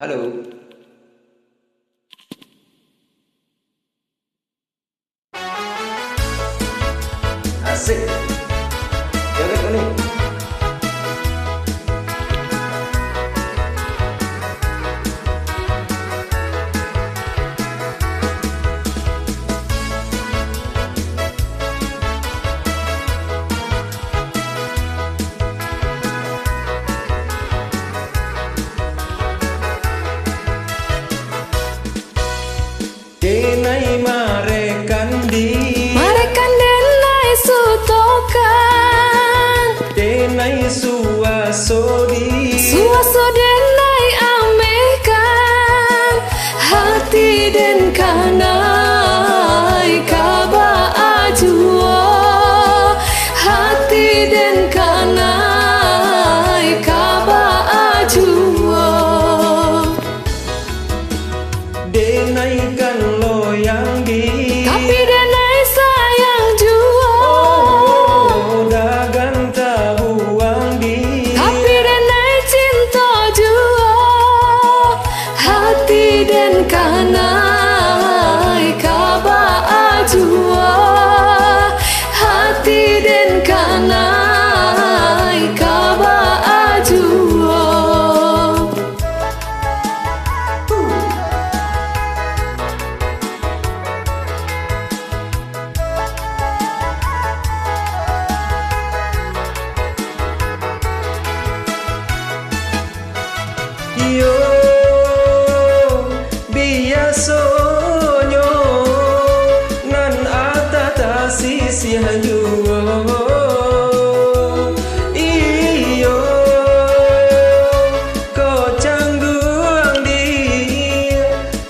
Halo. Asik. Joget nih. Denai marekan denai sutokan, denai suaso denai amekan, hati den kanai kaba ajuo, hati den kanai kaba ajuo. denai kan loyang di Tapi denai sayang juo, dagan tahuang di tapi denai cinta juo, hati den kanai kaba ajuo, hati den kanai kaba ajuo. yo biasonyo nan atata sisi hayuo iyo ko cangguang di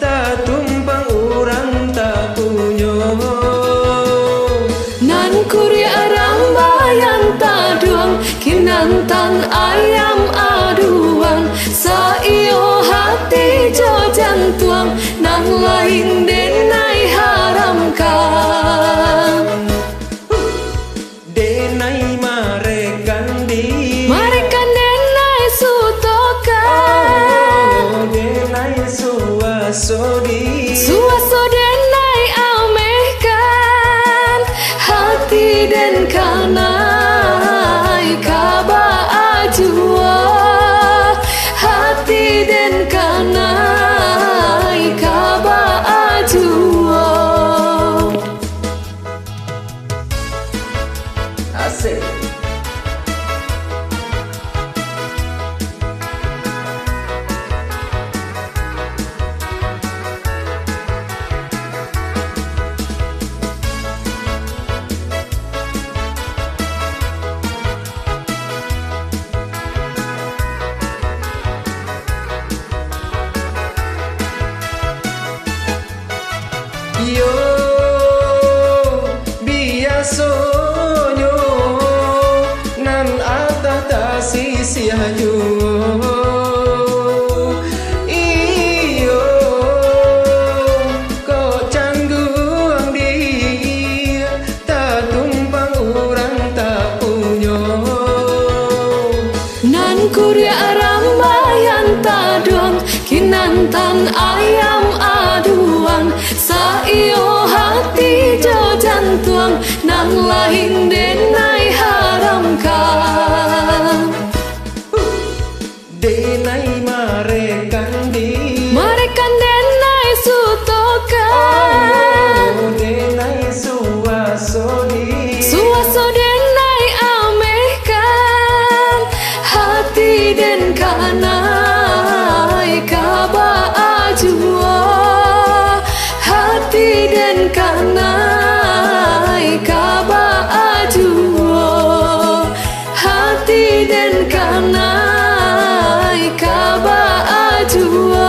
ta tumpang urang ta punyo Nan kuri arang bayan taduang, kinantan ayam aduan, saio hati jo jantuang, nan lain denai haramkan. denai marekan denai sutokan, denai suaso suaso denai amehkan, hati den kanai kaba ajuo, hati den kanai kaba ajuo. asik. Yo biasonyo nan atata sisi hayu iyo ko cangguang di ta tumpang urang ta punyo Nan kuri arang bayan taduang, kinantan ayam aduan, saio hati jo jantuang, nan lain denai haramkan. denai marekan denai sutokan, denai suaso suaso denai amehkan, hati den kanai kaba ajuo, hati den kanai kaba ajuo, hati den kanai kaba ajuo,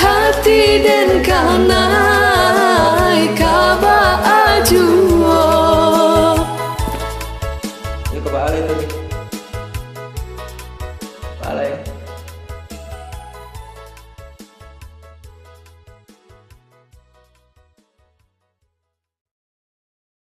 hati den kanai kaba ajuo. Ini kebalik tuh.